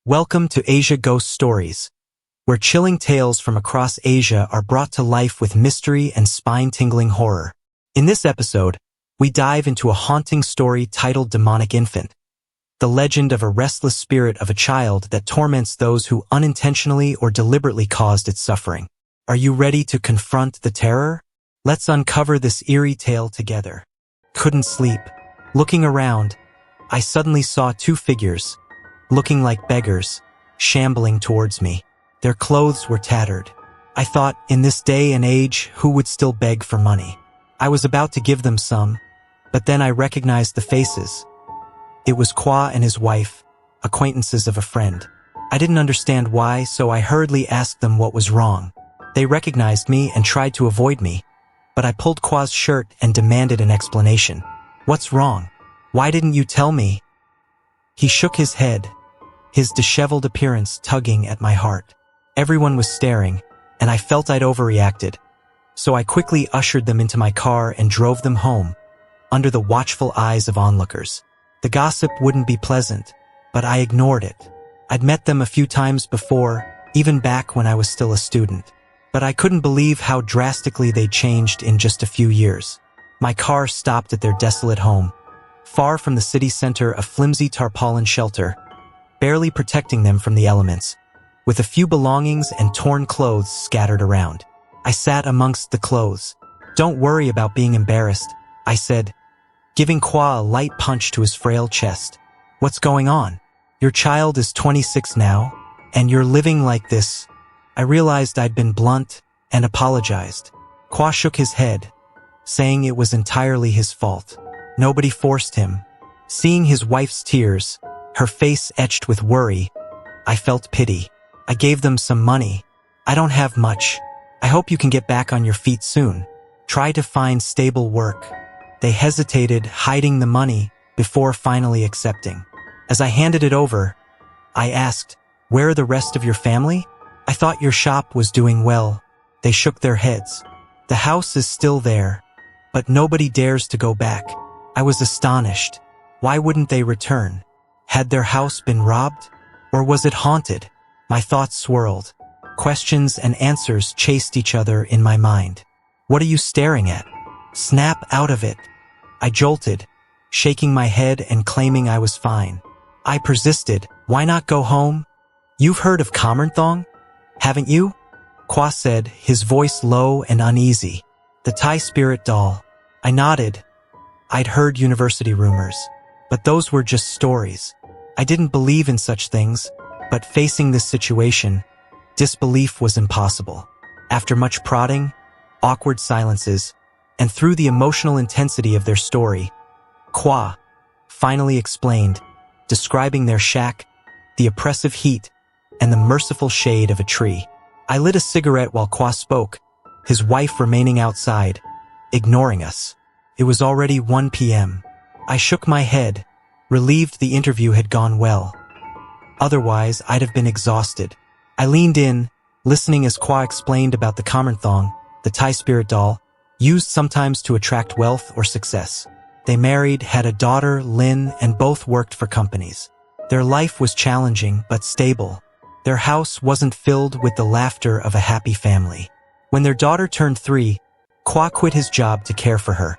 Welcome to Asia Ghost Stories, where chilling tales from across Asia are brought to life with mystery and spine-tingling horror. In this episode, we dive into a haunting story titled Demonic Infant, the legend of a restless spirit of a child that torments those who unintentionally or deliberately caused its suffering. Are you ready to confront the terror? Let's uncover this eerie tale together. Couldn't sleep. Looking around, I suddenly saw two figures, looking like beggars, shambling towards me. Their clothes were tattered. I thought, in this day and age, who would still beg for money? I was about to give them some, but then I recognized the faces. It was Kwa and his wife, acquaintances of a friend. I didn't understand why, so I hurriedly asked them what was wrong. They recognized me and tried to avoid me, but I pulled Kwa's shirt and demanded an explanation. "What's wrong? Why didn't you tell me?" He shook his head, his disheveled appearance tugging at my heart. Everyone was staring, and I felt I'd overreacted, so I quickly ushered them into my car and drove them home, under the watchful eyes of onlookers. The gossip wouldn't be pleasant, but I ignored it. I'd met them a few times before, even back when I was still a student, but I couldn't believe how drastically they'd changed in just a few years. My car stopped at their desolate home, far from the city center, a flimsy tarpaulin shelter, barely protecting them from the elements, with a few belongings and torn clothes scattered around. I sat amongst the clothes. "Don't worry about being embarrassed," I said, giving Kwa a light punch to his frail chest. "What's going on? Your child is 26 now, and you're living like this." I realized I'd been blunt and apologized. Kwa shook his head, saying it was entirely his fault. Nobody forced him. Seeing his wife's tears, her face etched with worry, I felt pity. I gave them some money. "I don't have much. I hope you can get back on your feet soon. Try to find stable work." They hesitated, hiding the money, before finally accepting. As I handed it over, I asked, "Where are the rest of your family? I thought your shop was doing well." They shook their heads. "The house is still there, but nobody dares to go back." I was astonished. Why wouldn't they return? Had their house been robbed? Or was it haunted? My thoughts swirled. Questions and answers chased each other in my mind. "What are you staring at? Snap out of it." I jolted, shaking my head and claiming I was fine. I persisted. "Why not go home? You've heard of Kamarnthong, haven't you?" Kwa said, his voice low and uneasy. "The Thai spirit doll." I nodded. I'd heard university rumors, but those were just stories. I didn't believe in such things, but facing this situation, disbelief was impossible. After much prodding, awkward silences, and through the emotional intensity of their story, Kwa finally explained, describing their shack, the oppressive heat, and the merciful shade of a tree. I lit a cigarette while Kwa spoke, his wife remaining outside, ignoring us. It was already 1 p.m. I shook my head, relieved the interview had gone well. Otherwise, I'd have been exhausted. I leaned in, listening as Kwa explained about the Kamarnthong, the Thai spirit doll, used sometimes to attract wealth or success. They married, had a daughter, Lynn, and both worked for companies. Their life was challenging but stable. Their house wasn't filled with the laughter of a happy family. When their daughter turned 3, Kwa quit his job to care for her,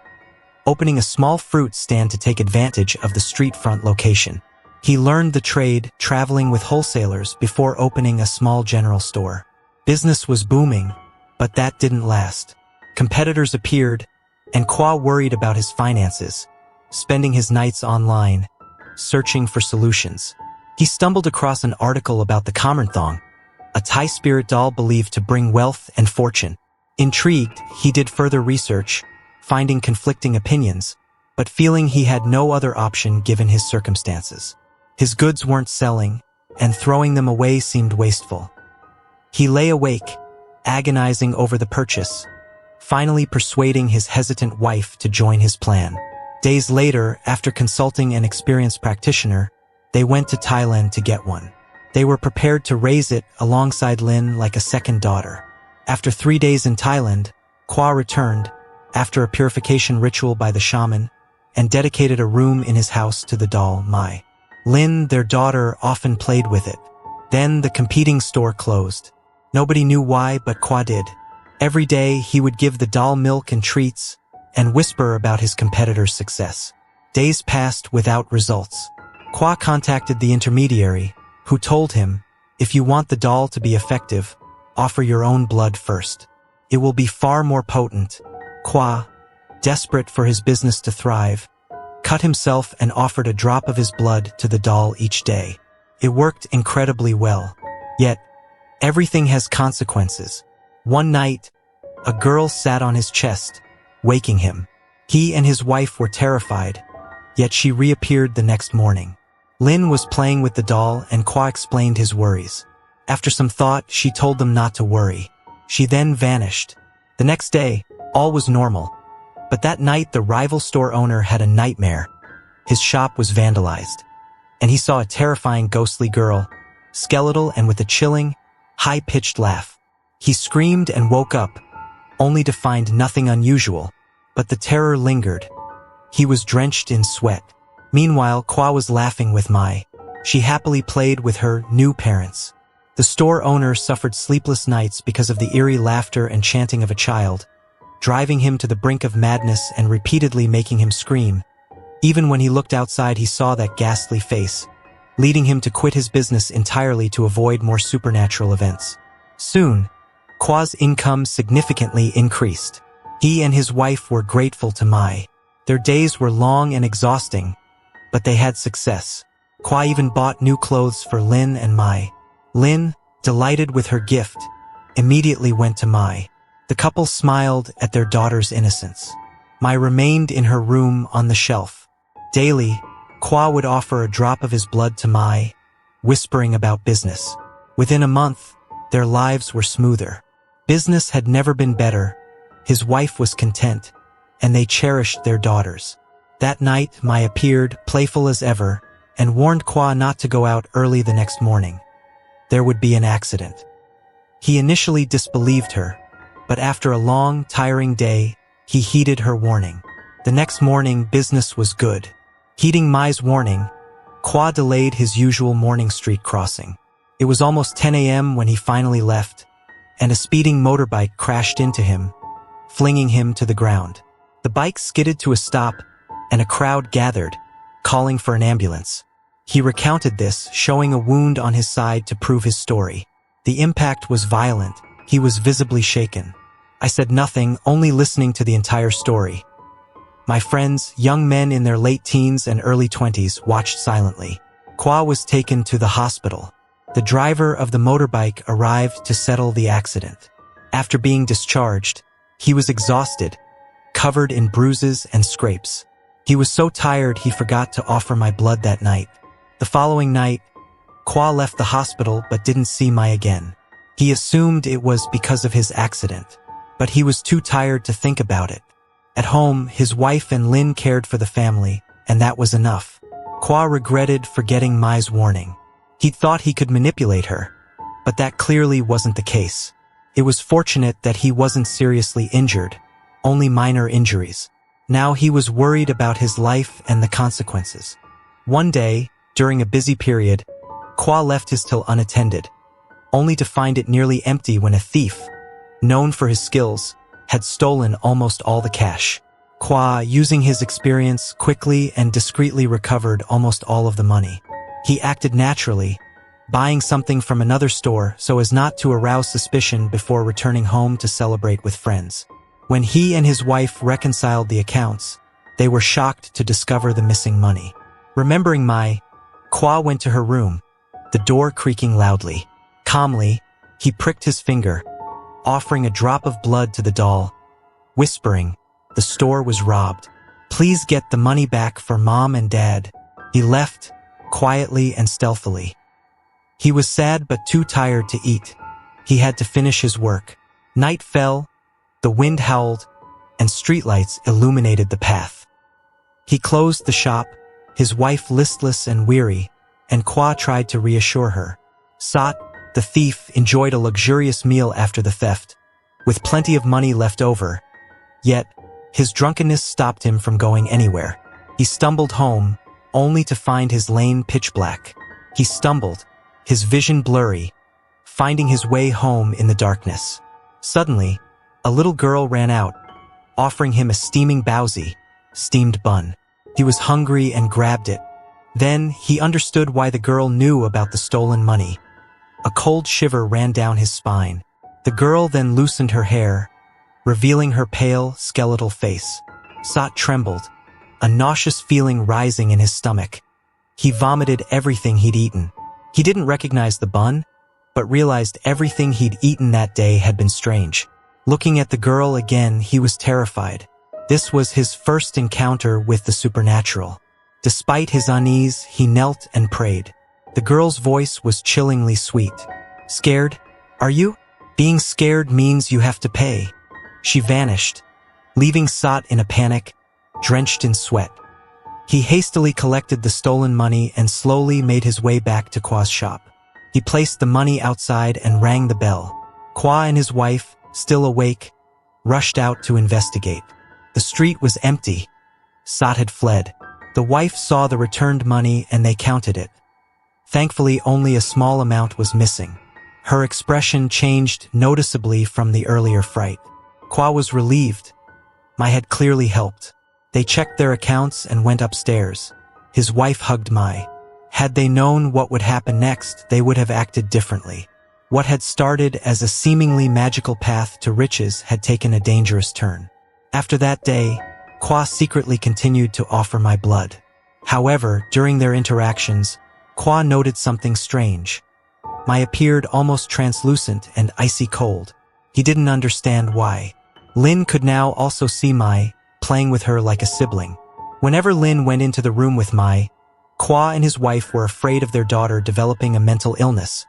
opening a small fruit stand to take advantage of the street front location. He learned the trade, traveling with wholesalers before opening a small general store. Business was booming, but that didn't last. Competitors appeared, and Kwa worried about his finances, spending his nights online, searching for solutions. He stumbled across an article about the Kamarnthong, a Thai spirit doll believed to bring wealth and fortune. Intrigued, he did further research, finding conflicting opinions, but feeling he had no other option given his circumstances. His goods weren't selling, and throwing them away seemed wasteful. He lay awake, agonizing over the purchase, finally persuading his hesitant wife to join his plan. Days later, after consulting an experienced practitioner, they went to Thailand to get one. They were prepared to raise it alongside Lynn like a second daughter. After 3 days in Thailand, Kwa returned, after a purification ritual by the shaman, and dedicated a room in his house to the doll, Mai. Lynn, their daughter, often played with it, Then the competing store closed. Nobody knew why, but Kwa did. Every day, he would give the doll milk and treats and whisper about his competitor's success. Days passed without results. Kwa contacted the intermediary, who told him, "If you want the doll to be effective, offer your own blood first. It will be far more potent." Kwa, desperate for his business to thrive, cut himself and offered a drop of his blood to the doll each day. It worked incredibly well. Yet, everything has consequences. One night, a girl sat on his chest, waking him. He and his wife were terrified, yet she reappeared the next morning. Lin was playing with the doll and Kwa explained his worries. After some thought, she told them not to worry. She then vanished. The next day, all was normal. But that night, the rival store owner had a nightmare. His shop was vandalized, and he saw a terrifying ghostly girl, skeletal and with a chilling, high-pitched laugh. He screamed and woke up, only to find nothing unusual, but the terror lingered. He was drenched in sweat. Meanwhile, Kwa was laughing with Mai. She happily played with her new parents. The store owner suffered sleepless nights because of the eerie laughter and chanting of a child, driving him to the brink of madness and repeatedly making him scream. Even when he looked outside, he saw that ghastly face, leading him to quit his business entirely to avoid more supernatural events. Soon, Kwa's income significantly increased. He and his wife were grateful to Mai. Their days were long and exhausting, but they had success. Kwa even bought new clothes for Lin and Mai. Lin, delighted with her gift, immediately went to Mai. The couple smiled at their daughter's innocence. Mai remained in her room on the shelf. Daily, Kwa would offer a drop of his blood to Mai, whispering about business. Within a month, their lives were smoother. Business had never been better. His wife was content, and they cherished their daughters. That night, Mai appeared, playful as ever, and warned Kwa not to go out early the next morning. There would be an accident. He initially disbelieved her, but after a long, tiring day, he heeded her warning. The next morning, business was good. Heeding Mai's warning, Kwa delayed his usual morning street crossing. It was almost 10 a.m. when he finally left, and a speeding motorbike crashed into him, flinging him to the ground. The bike skidded to a stop, and a crowd gathered, calling for an ambulance. He recounted this, showing a wound on his side to prove his story. The impact was violent. He was visibly shaken. I said nothing, only listening to the entire story. My friends, young men in their late teens and early 20s, watched silently. Kwa was taken to the hospital. The driver of the motorbike arrived to settle the accident. After being discharged, he was exhausted, covered in bruises and scrapes. He was so tired he forgot to offer my blood that night. The following night, Kwa left the hospital but didn't see Mai again. He assumed it was because of his accident, but he was too tired to think about it. At home, his wife and Lin cared for the family, and that was enough. Kwa regretted forgetting Mai's warning. He thought he could manipulate her, but that clearly wasn't the case. It was fortunate that he wasn't seriously injured, only minor injuries. Now he was worried about his life and the consequences. One day, during a busy period, Kwa left his till unattended, only to find it nearly empty when a thief, known for his skills, had stolen almost all the cash. Kwa, using his experience, quickly and discreetly recovered almost all of the money. He acted naturally, buying something from another store so as not to arouse suspicion before returning home to celebrate with friends. When he and his wife reconciled the accounts, they were shocked to discover the missing money. Remembering Mai, Kwa went to her room, the door creaking loudly. Calmly, he pricked his finger, offering a drop of blood to the doll, whispering, "The store was robbed. Please get the money back for Mom and Dad." He left, quietly and stealthily. He was sad but too tired to eat. He had to finish his work. Night fell, the wind howled, and streetlights illuminated the path. He closed the shop, his wife listless and weary, and Kwa tried to reassure her. Sat, the thief, enjoyed a luxurious meal after the theft, with plenty of money left over. Yet, his drunkenness stopped him from going anywhere. He stumbled home, only to find his lane pitch black. He stumbled, his vision blurry, finding his way home in the darkness. Suddenly, a little girl ran out, offering him a steaming bauzi, steamed bun. He was hungry and grabbed it. Then, he understood why the girl knew about the stolen money. A cold shiver ran down his spine. The girl then loosened her hair, revealing her pale, skeletal face. Sat trembled, a nauseous feeling rising in his stomach. He vomited everything he'd eaten. He didn't recognize the bun, but realized everything he'd eaten that day had been strange. Looking at the girl again, he was terrified. This was his first encounter with the supernatural. Despite his unease, he knelt and prayed. The girl's voice was chillingly sweet. "Scared? Are you? Being scared means you have to pay." She vanished, leaving Sat in a panic, drenched in sweat. He hastily collected the stolen money and slowly made his way back to Kwa's shop. He placed the money outside and rang the bell. Kwa and his wife, still awake, rushed out to investigate. The street was empty. Sat had fled. The wife saw the returned money and they counted it. Thankfully, only a small amount was missing. Her expression changed noticeably from the earlier fright. Kwa was relieved. Mai had clearly helped. They checked their accounts and went upstairs. His wife hugged Mai. Had they known what would happen next, they would have acted differently. What had started as a seemingly magical path to riches had taken a dangerous turn. After that day, Kwa secretly continued to offer Mai blood. However, during their interactions, Kwa noted something strange. Mai appeared almost translucent and icy cold. He didn't understand why. Lin could now also see Mai, playing with her like a sibling. Whenever Lin went into the room with Mai, Kwa and his wife were afraid of their daughter developing a mental illness.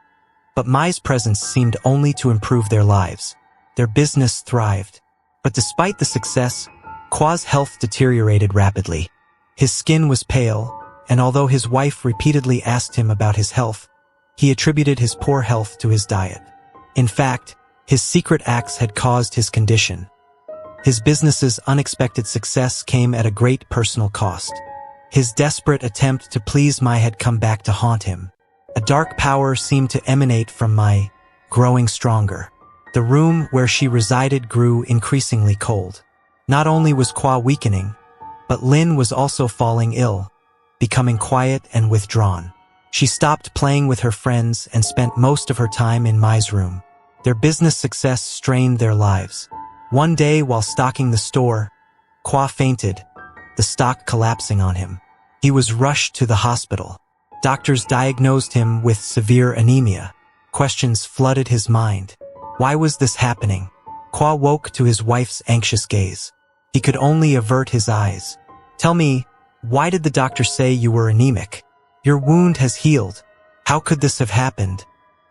But Mai's presence seemed only to improve their lives. Their business thrived. But despite the success, Kwa's health deteriorated rapidly. His skin was pale, and although his wife repeatedly asked him about his health, he attributed his poor health to his diet. In fact, his secret acts had caused his condition. His business's unexpected success came at a great personal cost. His desperate attempt to please Mai had come back to haunt him. A dark power seemed to emanate from Mai, growing stronger. The room where she resided grew increasingly cold. Not only was Kwa weakening, but Lin was also falling ill, becoming quiet and withdrawn. She stopped playing with her friends and spent most of her time in Mai's room. Their business success strained their lives. One day, while stocking the store, Kwa fainted, the stock collapsing on him. He was rushed to the hospital. Doctors diagnosed him with severe anemia. Questions flooded his mind. Why was this happening? Kwa woke to his wife's anxious gaze. He could only avert his eyes. "Tell me, why did the doctor say you were anemic? Your wound has healed. How could this have happened?"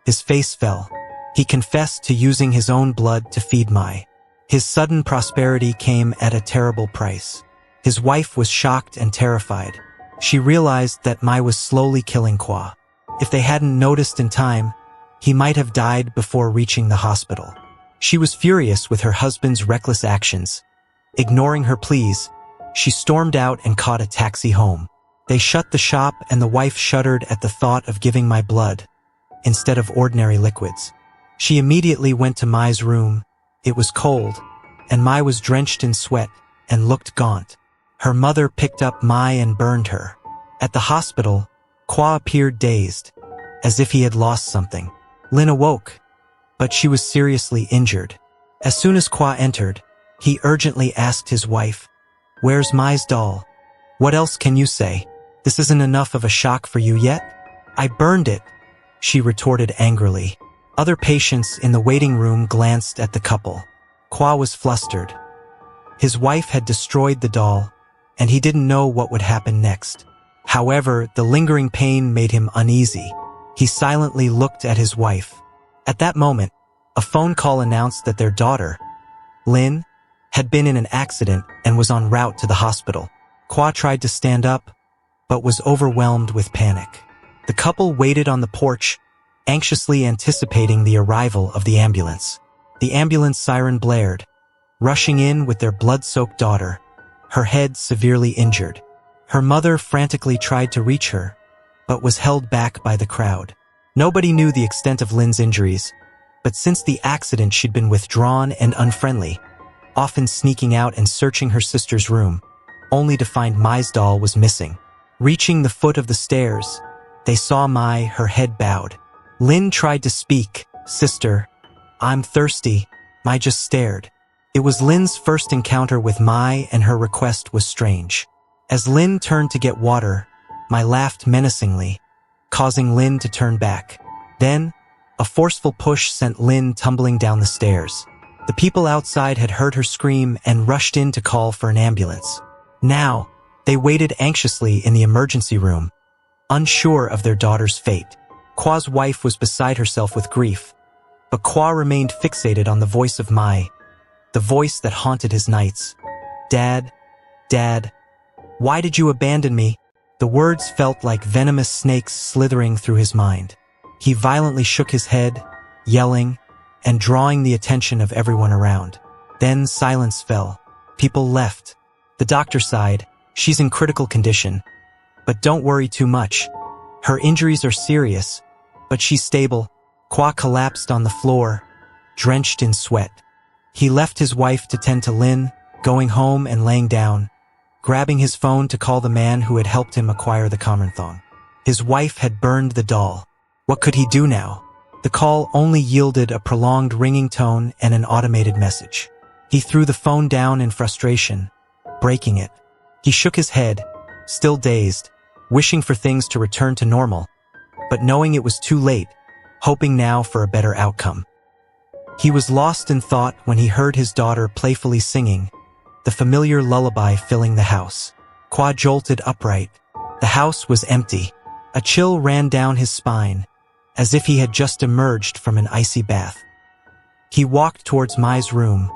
His face fell. He confessed to using his own blood to feed Mai. His sudden prosperity came at a terrible price. His wife was shocked and terrified. She realized that Mai was slowly killing Kwa. If they hadn't noticed in time, he might have died before reaching the hospital. She was furious with her husband's reckless actions. Ignoring her pleas, she stormed out and caught a taxi home. They shut the shop and the wife shuddered at the thought of giving Mai blood instead of ordinary liquids. She immediately went to Mai's room. It was cold, and Mai was drenched in sweat and looked gaunt. Her mother picked up Mai and burned her. At the hospital, Kwa appeared dazed, as if he had lost something. Lin awoke, but she was seriously injured. As soon as Kwa entered, he urgently asked his wife, "Where's Mai's doll? What else can you say? This isn't enough of a shock for you yet?" "I burned it," she retorted angrily. Other patients in the waiting room glanced at the couple. Kwa was flustered. His wife had destroyed the doll, and he didn't know what would happen next. However, the lingering pain made him uneasy. He silently looked at his wife. At that moment, a phone call announced that their daughter, Lin, had been in an accident and was en route to the hospital. Kwa tried to stand up, but was overwhelmed with panic. The couple waited on the porch, anxiously anticipating the arrival of the ambulance. The ambulance siren blared, rushing in with their blood-soaked daughter, her head severely injured. Her mother frantically tried to reach her, but was held back by the crowd. Nobody knew the extent of Lynn's injuries, but since the accident she'd been withdrawn and unfriendly, often sneaking out and searching her sister's room, only to find Mai's doll was missing. Reaching the foot of the stairs, they saw Mai, her head bowed. Lynn tried to speak. "Sister, I'm thirsty." Mai just stared. It was Lynn's first encounter with Mai, and her request was strange. As Lynn turned to get water, Mai laughed menacingly, causing Lynn to turn back. Then, a forceful push sent Lynn tumbling down the stairs. The people outside had heard her scream and rushed in to call for an ambulance. Now, they waited anxiously in the emergency room, unsure of their daughter's fate. Kwa's wife was beside herself with grief, but Kwa remained fixated on the voice of Mai, the voice that haunted his nights. "Dad, Dad, why did you abandon me?" The words felt like venomous snakes slithering through his mind. He violently shook his head, yelling, and drawing the attention of everyone around. Then silence fell. People left. The doctor sighed. "She's in critical condition, but don't worry too much. Her injuries are serious, but she's stable." Kwa collapsed on the floor, drenched in sweat. He left his wife to tend to Lynn, going home and laying down, grabbing his phone to call the man who had helped him acquire the Kamerthong. His wife had burned the doll. What could he do now? The call only yielded a prolonged ringing tone and an automated message. He threw the phone down in frustration, breaking it. He shook his head, still dazed, wishing for things to return to normal, but knowing it was too late, hoping now for a better outcome. He was lost in thought when he heard his daughter playfully singing, the familiar lullaby filling the house. Kwa jolted upright. The house was empty. A chill ran down his spine, as if he had just emerged from an icy bath. He walked towards Mai's room,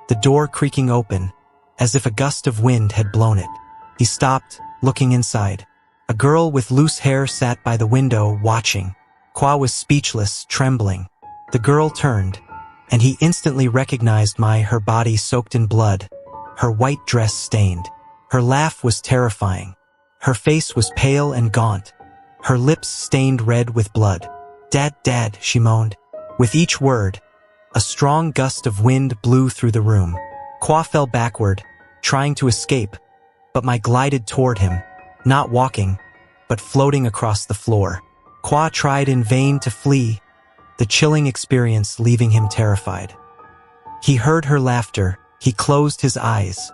the door creaking open, as if a gust of wind had blown it. He stopped, looking inside. A girl with loose hair sat by the window, watching. Kwa was speechless, trembling. The girl turned, and he instantly recognized Mai, her body soaked in blood, her white dress stained. Her laugh was terrifying. Her face was pale and gaunt, her lips stained red with blood. "Dad, Dad," she moaned. With each word, a strong gust of wind blew through the room. Kwa fell backward, trying to escape, but Mai glided toward him, not walking, but floating across the floor. Kwa tried in vain to flee, the chilling experience leaving him terrified. He heard her laughter. He closed his eyes.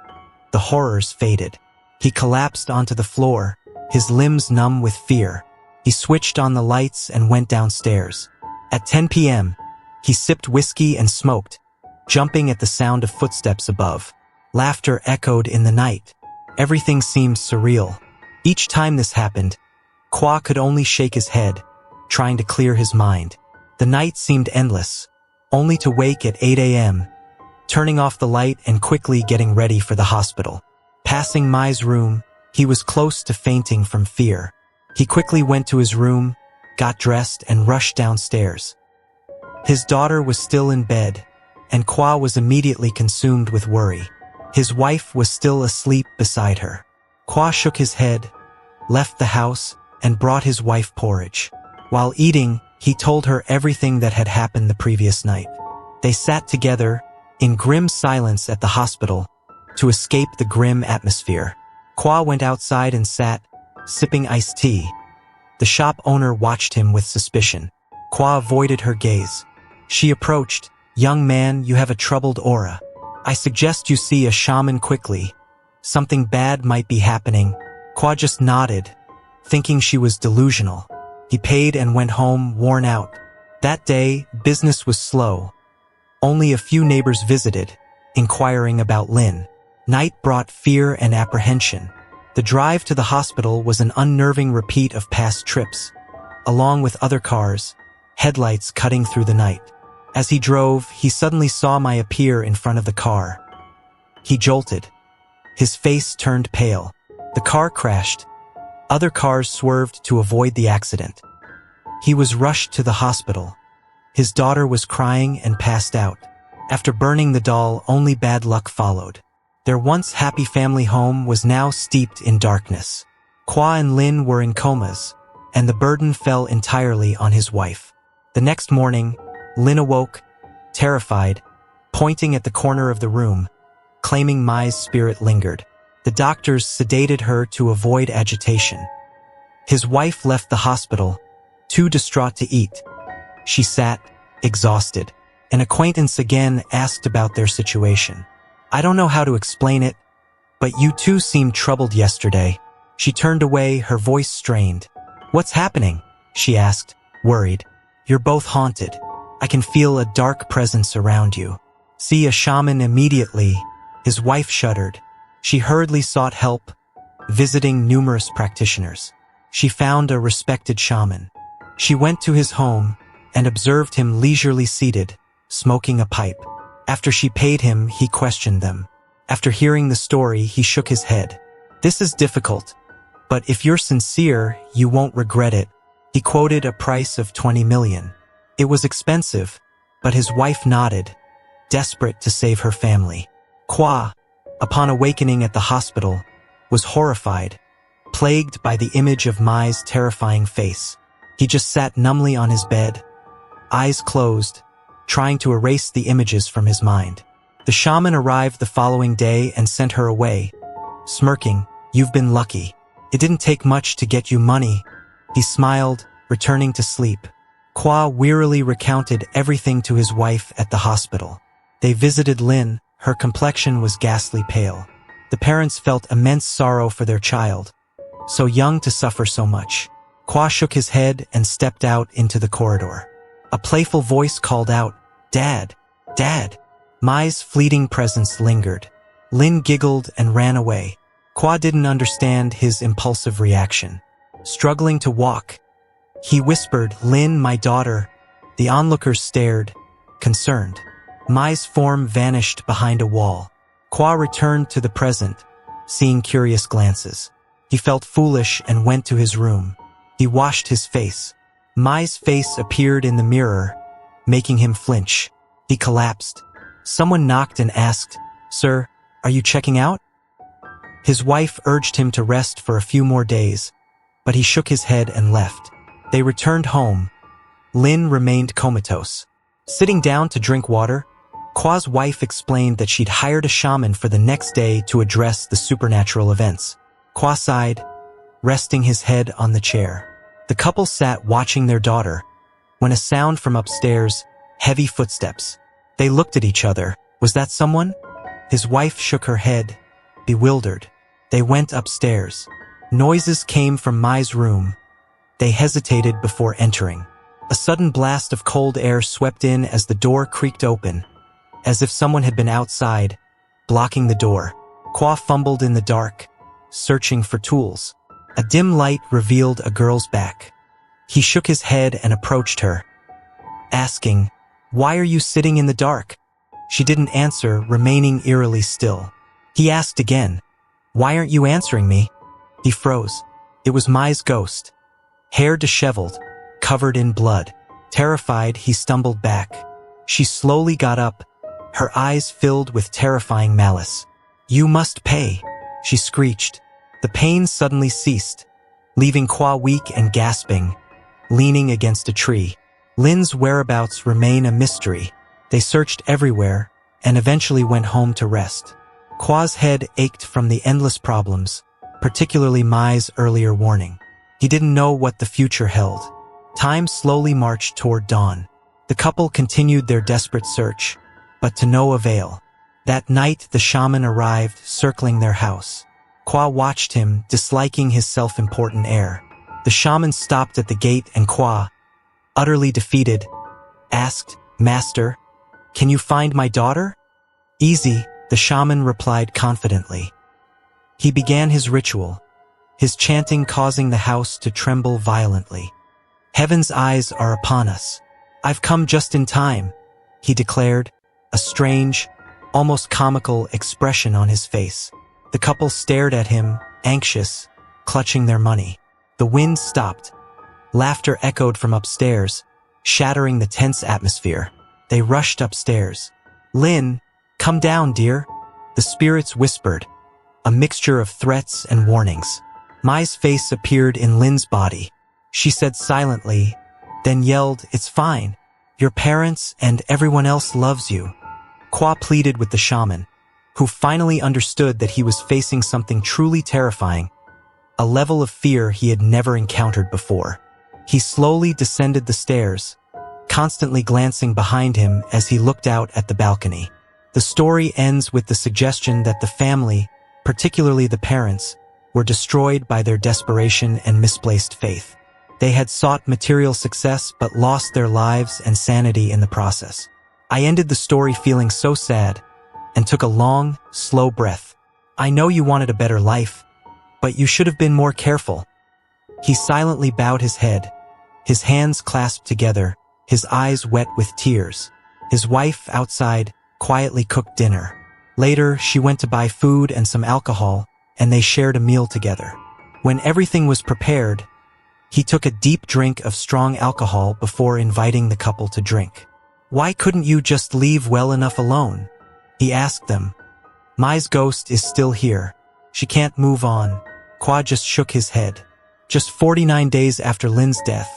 The horrors faded. He collapsed onto the floor, his limbs numb with fear. He switched on the lights and went downstairs. At 10 p.m., he sipped whiskey and smoked, jumping at the sound of footsteps above. Laughter echoed in the night. Everything seemed surreal. Each time this happened, Kwa could only shake his head, trying to clear his mind. The night seemed endless, only to wake at 8 a.m., turning off the light and quickly getting ready for the hospital. Passing Mai's room, he was close to fainting from fear. He quickly went to his room, got dressed, and rushed downstairs. His daughter was still in bed, and Kwa was immediately consumed with worry. His wife was still asleep beside her. Kwa shook his head, left the house, and brought his wife porridge. While eating, he told her everything that had happened the previous night. They sat together, in grim silence at the hospital, to escape the grim atmosphere. Kwa went outside and sat, sipping iced tea. The shop owner watched him with suspicion. Kwa avoided her gaze. She approached. "Young man, you have a troubled aura. I suggest you see a shaman quickly. Something bad might be happening." Kwa just nodded, thinking she was delusional. He paid and went home, worn out. That day, business was slow. Only a few neighbors visited, inquiring about Lynn. Night brought fear and apprehension. The drive to the hospital was an unnerving repeat of past trips, along with other cars, headlights cutting through the night. As he drove, he suddenly saw Mai appear in front of the car. He jolted. His face turned pale. The car crashed. Other cars swerved to avoid the accident. He was rushed to the hospital. His daughter was crying and passed out. After burning the doll, only bad luck followed. Their once happy family home was now steeped in darkness. Kwa and Lynn were in comas, and the burden fell entirely on his wife. The next morning, Lin awoke, terrified, pointing at the corner of the room, claiming Mai's spirit lingered. The doctors sedated her to avoid agitation. His wife left the hospital, too distraught to eat. She sat, exhausted. An acquaintance again asked about their situation. "I don't know how to explain it, but you two seemed troubled yesterday." She turned away, her voice strained. "What's happening?" she asked, worried. "You're both haunted. I can feel a dark presence around you." "See a shaman immediately." His wife shuddered. She hurriedly sought help, visiting numerous practitioners. She found a respected shaman. She went to his home and observed him leisurely seated, smoking a pipe. After she paid him, he questioned them. After hearing the story, he shook his head. "This is difficult, but if you're sincere, you won't regret it." He quoted a price of 20 million. It was expensive, but his wife nodded, desperate to save her family. Kwa, upon awakening at the hospital, was horrified, plagued by the image of Mai's terrifying face. He just sat numbly on his bed, eyes closed, trying to erase the images from his mind. The shaman arrived the following day and sent her away, smirking. "You've been lucky. It didn't take much to get you money." He smiled, returning to sleep. Kwa wearily recounted everything to his wife at the hospital. They visited Lin. Her complexion was ghastly pale. The parents felt immense sorrow for their child, so young to suffer so much. Kwa shook his head and stepped out into the corridor. A playful voice called out, "Dad! Dad!" Mai's fleeting presence lingered. Lin giggled and ran away. Kwa didn't understand his impulsive reaction. Struggling to walk, he whispered, "Lin, my daughter." The onlookers stared, concerned. Mai's form vanished behind a wall. Kwa returned to the present, seeing curious glances. He felt foolish and went to his room. He washed his face. Mai's face appeared in the mirror, making him flinch. He collapsed. Someone knocked and asked, "Sir, are you checking out?" His wife urged him to rest for a few more days, but he shook his head and left. They returned home. Lin remained comatose. Sitting down to drink water, Kwa's wife explained that she'd hired a shaman for the next day to address the supernatural events. Kwa sighed, resting his head on the chair. The couple sat watching their daughter, when a sound from upstairs, heavy footsteps. They looked at each other. Was that someone? His wife shook her head, bewildered. They went upstairs. Noises came from Mai's room. They hesitated before entering. A sudden blast of cold air swept in as the door creaked open, as if someone had been outside, blocking the door. Kwa fumbled in the dark, searching for tools. A dim light revealed a girl's back. He shook his head and approached her, asking, "Why are you sitting in the dark?" She didn't answer, remaining eerily still. He asked again, "Why aren't you answering me?" He froze. It was Mai's ghost. Hair disheveled, covered in blood. Terrified, he stumbled back. She slowly got up, her eyes filled with terrifying malice. "You must pay," she screeched. The pain suddenly ceased, leaving Kwa weak and gasping, leaning against a tree. Lin's whereabouts remain a mystery. They searched everywhere and eventually went home to rest. Kwa's head ached from the endless problems, particularly Mai's earlier warning. He didn't know what the future held. Time slowly marched toward dawn. The couple continued their desperate search, but to no avail. That night, the shaman arrived, circling their house. Kwa watched him, disliking his self-important air. The shaman stopped at the gate and Kwa, utterly defeated, asked, "Master, can you find my daughter?" "Easy," the shaman replied confidently. He began his ritual, his chanting causing the house to tremble violently. "Heaven's eyes are upon us. I've come just in time," he declared, a strange, almost comical expression on his face. The couple stared at him, anxious, clutching their money. The wind stopped. Laughter echoed from upstairs, shattering the tense atmosphere. They rushed upstairs. "Lin, come down, dear," the spirits whispered, a mixture of threats and warnings. Mai's face appeared in Lin's body. She said silently, then yelled, "It's fine. Your parents and everyone else loves you." Kwa pleaded with the shaman, who finally understood that he was facing something truly terrifying, a level of fear he had never encountered before. He slowly descended the stairs, constantly glancing behind him as he looked out at the balcony. The story ends with the suggestion that the family, particularly the parents, were destroyed by their desperation and misplaced faith. They had sought material success but lost their lives and sanity in the process. I ended the story feeling so sad and took a long, slow breath. I know you wanted a better life, but you should have been more careful. He silently bowed his head, his hands clasped together, his eyes wet with tears. His wife, outside, quietly cooked dinner. Later, she went to buy food and some alcohol, and they shared a meal together. When everything was prepared, he took a deep drink of strong alcohol before inviting the couple to drink. "Why couldn't you just leave well enough alone?" he asked them. "Mai's ghost is still here. She can't move on." Kwa just shook his head. Just 49 days after Lin's death,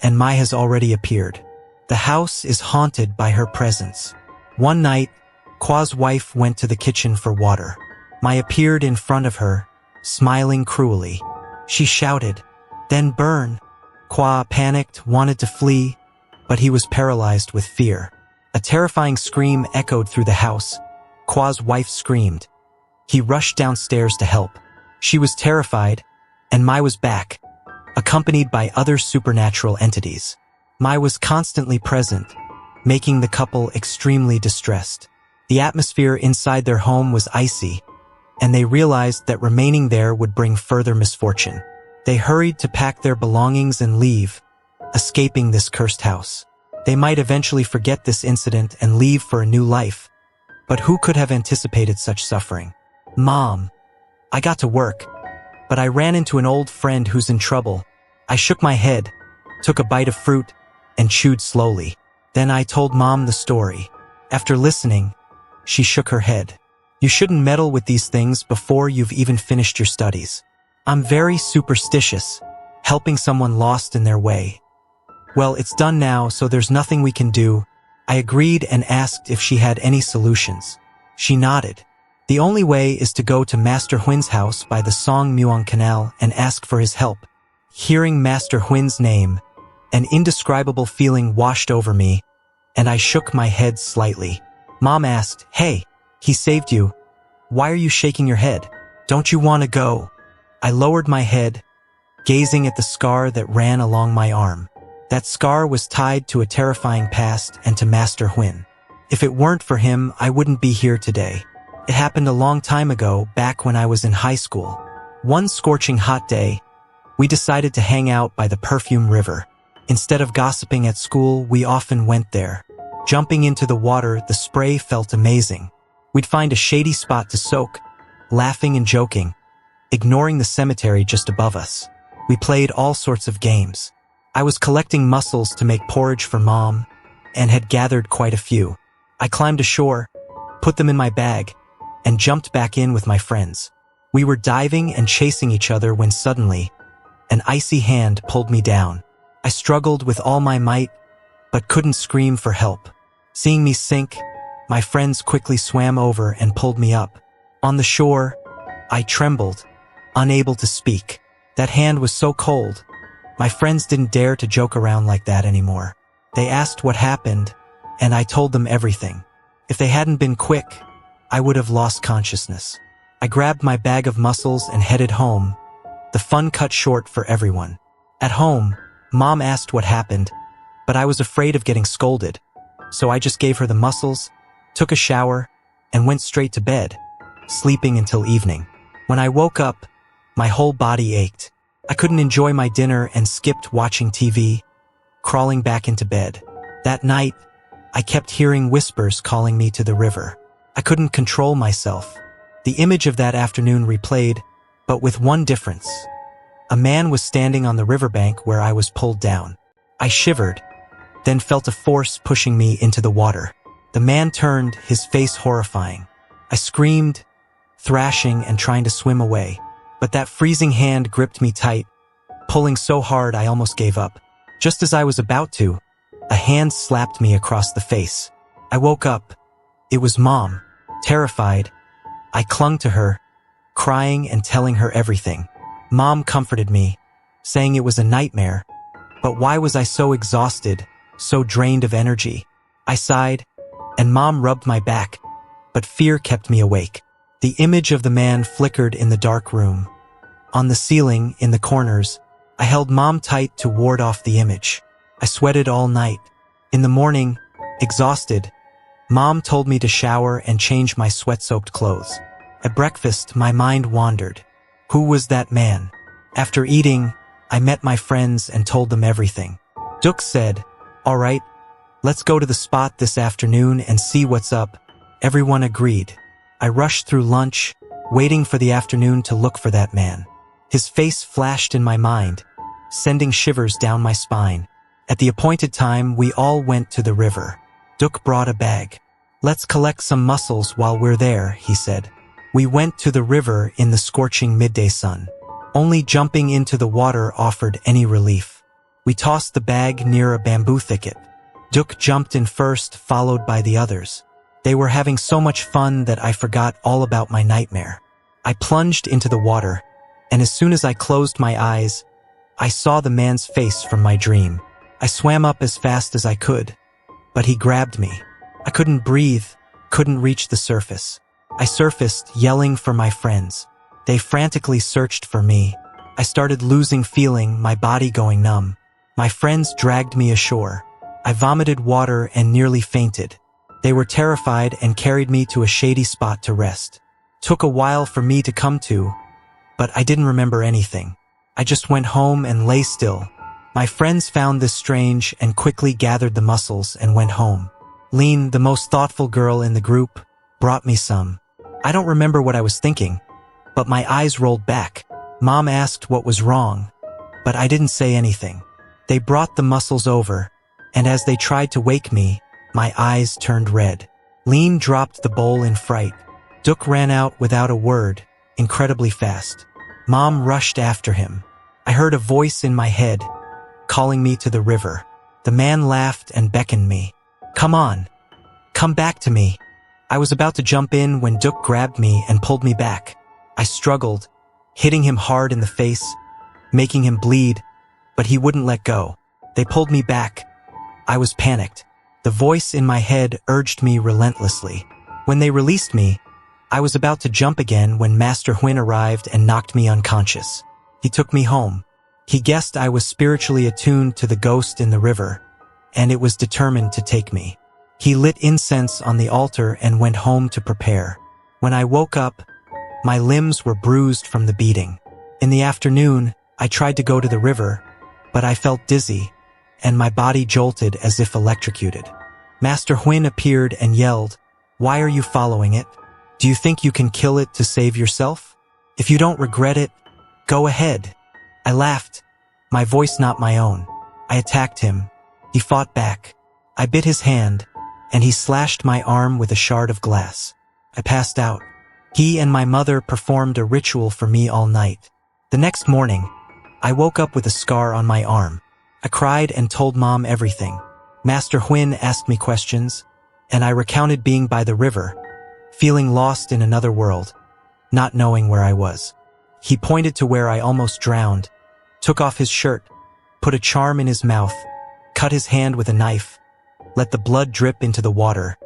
and Mai has already appeared. The house is haunted by her presence. One night, Kwa's wife went to the kitchen for water. Mai appeared in front of her, smiling cruelly. She shouted, "Then burn." Kwa panicked, wanted to flee, but he was paralyzed with fear. A terrifying scream echoed through the house. Kwa's wife screamed. He rushed downstairs to help. She was terrified, and Mai was back, accompanied by other supernatural entities. Mai was constantly present, making the couple extremely distressed. The atmosphere inside their home was icy, and they realized that remaining there would bring further misfortune. They hurried to pack their belongings and leave, escaping this cursed house. They might eventually forget this incident and leave for a new life, but who could have anticipated such suffering? "Mom, I got to work, but I ran into an old friend who's in trouble." I shook my head, took a bite of fruit, and chewed slowly. Then I told Mom the story. After listening, she shook her head. "You shouldn't meddle with these things before you've even finished your studies. I'm very superstitious, helping someone lost in their way." "Well, it's done now, so there's nothing we can do." I agreed and asked if she had any solutions. She nodded. "The only way is to go to Master Huin's house by the Song Muang Canal and ask for his help." Hearing Master Huin's name, an indescribable feeling washed over me, and I shook my head slightly. Mom asked, "Hey, he saved you. Why are you shaking your head? Don't you want to go?" I lowered my head, gazing at the scar that ran along my arm. That scar was tied to a terrifying past and to Master Huin. If it weren't for him, I wouldn't be here today. It happened a long time ago, back when I was in high school. One scorching hot day, we decided to hang out by the Perfume River. Instead of gossiping at school, we often went there. Jumping into the water, the spray felt amazing. We'd find a shady spot to soak, laughing and joking, ignoring the cemetery just above us. We played all sorts of games. I was collecting mussels to make porridge for Mom, and had gathered quite a few. I climbed ashore, put them in my bag, and jumped back in with my friends. We were diving and chasing each other when suddenly, an icy hand pulled me down. I struggled with all my might, but couldn't scream for help. Seeing me sink, my friends quickly swam over and pulled me up. On the shore, I trembled, unable to speak. That hand was so cold. My friends didn't dare to joke around like that anymore. They asked what happened, and I told them everything. If they hadn't been quick, I would have lost consciousness. I grabbed my bag of mussels and headed home, the fun cut short for everyone. At home, Mom asked what happened, but I was afraid of getting scolded, so I just gave her the mussels, took a shower, and went straight to bed, sleeping until evening. When I woke up, my whole body ached. I couldn't enjoy my dinner and skipped watching TV, crawling back into bed. That night, I kept hearing whispers calling me to the river. I couldn't control myself. The image of that afternoon replayed, but with one difference. A man was standing on the riverbank where I was pulled down. I shivered, then felt a force pushing me into the water. The man turned, his face horrifying. I screamed, thrashing and trying to swim away. But that freezing hand gripped me tight, pulling so hard I almost gave up. Just as I was about to, a hand slapped me across the face. I woke up. It was Mom. Terrified, I clung to her, crying and telling her everything. Mom comforted me, saying it was a nightmare. But why was I so exhausted, so drained of energy? I sighed, and Mom rubbed my back, but fear kept me awake. The image of the man flickered in the dark room. On the ceiling, in the corners, I held Mom tight to ward off the image. I sweated all night. In the morning, exhausted, Mom told me to shower and change my sweat-soaked clothes. At breakfast, my mind wandered. Who was that man? After eating, I met my friends and told them everything. Duke said, "All right, let's go to the spot this afternoon and see what's up." Everyone agreed. I rushed through lunch, waiting for the afternoon to look for that man. His face flashed in my mind, sending shivers down my spine. At the appointed time, we all went to the river. Duke brought a bag. "Let's collect some mussels while we're there," he said. We went to the river in the scorching midday sun. Only jumping into the water offered any relief. We tossed the bag near a bamboo thicket. Duke jumped in first, followed by the others. They were having so much fun that I forgot all about my nightmare. I plunged into the water, and as soon as I closed my eyes, I saw the man's face from my dream. I swam up as fast as I could, but he grabbed me. I couldn't breathe, couldn't reach the surface. I surfaced, yelling for my friends. They frantically searched for me. I started losing feeling, my body going numb. My friends dragged me ashore. I vomited water and nearly fainted. They were terrified and carried me to a shady spot to rest. Took a while for me to come to, but I didn't remember anything. I just went home and lay still. My friends found this strange and quickly gathered the mussels and went home. Lean, the most thoughtful girl in the group, brought me some. I don't remember what I was thinking, but my eyes rolled back. Mom asked what was wrong, but I didn't say anything. They brought the mussels over, and as they tried to wake me, my eyes turned red. Lean dropped the bowl in fright. Duke ran out without a word, incredibly fast. Mom rushed after him. I heard a voice in my head, calling me to the river. The man laughed and beckoned me. "Come on. Come back to me." I was about to jump in when Duke grabbed me and pulled me back. I struggled, hitting him hard in the face, making him bleed, but he wouldn't let go. They pulled me back. I was panicked. The voice in my head urged me relentlessly. When they released me, I was about to jump again when Master Huyn arrived and knocked me unconscious. He took me home. He guessed I was spiritually attuned to the ghost in the river, and it was determined to take me. He lit incense on the altar and went home to prepare. When I woke up, my limbs were bruised from the beating. In the afternoon, I tried to go to the river, but I felt dizzy, and my body jolted as if electrocuted. Master Huyn appeared and yelled, "Why are you following it? Do you think you can kill it to save yourself? If you don't regret it, go ahead." I laughed, my voice not my own. I attacked him. He fought back. I bit his hand, and he slashed my arm with a shard of glass. I passed out. He and my mother performed a ritual for me all night. The next morning, I woke up with a scar on my arm. I cried and told Mom everything. Master Huyn asked me questions, and I recounted being by the river, feeling lost in another world, not knowing where I was. He pointed to where I almost drowned, took off his shirt, put a charm in his mouth, cut his hand with a knife, let the blood drip into the water,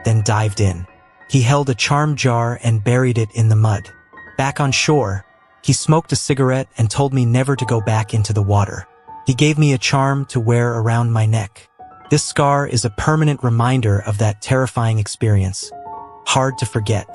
then dived in. He held a charm jar and buried it in the mud. Back on shore, he smoked a cigarette and told me never to go back into the water. He gave me a charm to wear around my neck. This scar is a permanent reminder of that terrifying experience. Hard to forget.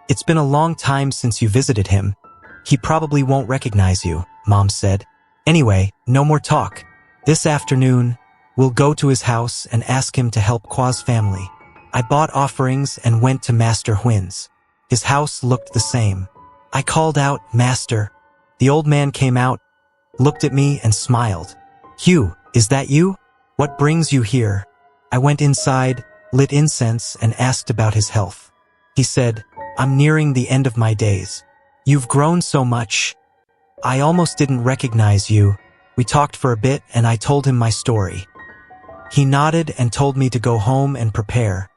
It's been a long time since you visited him. He probably won't recognize you, Mom said. Anyway, no more talk. This afternoon, we'll go to his house and ask him to help Qua's family. I bought offerings and went to Master Huyn's. His house looked the same. I called out, "Master." The old man came out, looked at me and smiled. "Hugh, is that you? What brings you here?" I went inside, lit incense and asked about his health. He said, "I'm nearing the end of my days. You've grown so much. I almost didn't recognize you, We talked for a bit and I told him my story. He nodded and told me to go home and prepare.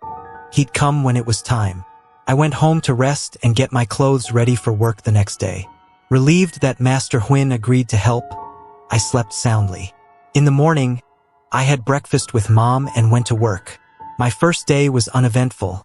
He'd come when it was time. I went home to rest and get my clothes ready for work the next day. Relieved that Master Huyn agreed to help, I slept soundly. In the morning, I had breakfast with Mom and went to work. My first day was uneventful.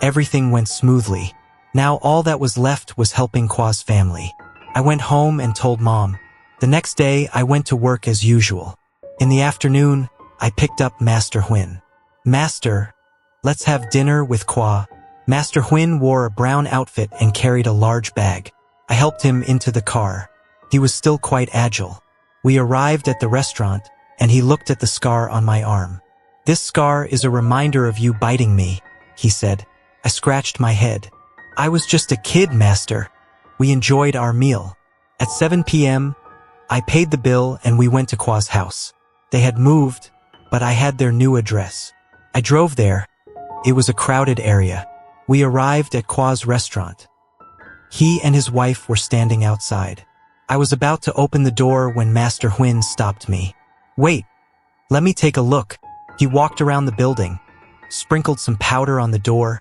Everything went smoothly. Now all that was left was helping Kwa's family. I went home and told Mom. The next day, I went to work as usual. In the afternoon, I picked up Master Huyn. Master, let's have dinner with Kwa. Master Huyn wore a brown outfit and carried a large bag. I helped him into the car. He was still quite agile. We arrived at the restaurant, and he looked at the scar on my arm. This scar is a reminder of you biting me, he said. I scratched my head. I was just a kid, Master. We enjoyed our meal. At 7 p.m., I paid the bill and we went to Kwa's house. They had moved, but I had their new address. I drove there. It was a crowded area. We arrived at Kwa's restaurant. He and his wife were standing outside. I was about to open the door when Master Huyn stopped me. Wait, let me take a look. He walked around the building, sprinkled some powder on the door,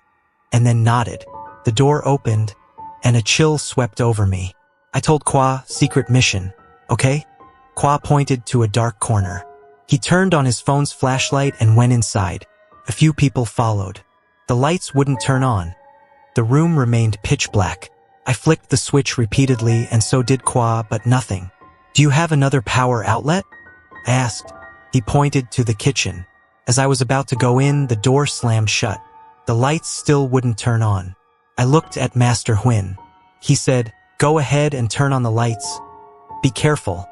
and then nodded. The door opened, and a chill swept over me. I told Kwa, secret mission, okay? Kwa pointed to a dark corner. He turned on his phone's flashlight and went inside. A few people followed. The lights wouldn't turn on. The room remained pitch black. I flicked the switch repeatedly and so did Kwa, but nothing. Do you have another power outlet? I asked. He pointed to the kitchen. As I was about to go in, the door slammed shut. The lights still wouldn't turn on. I looked at Master Huyn. He said, go ahead and turn on the lights. Be careful.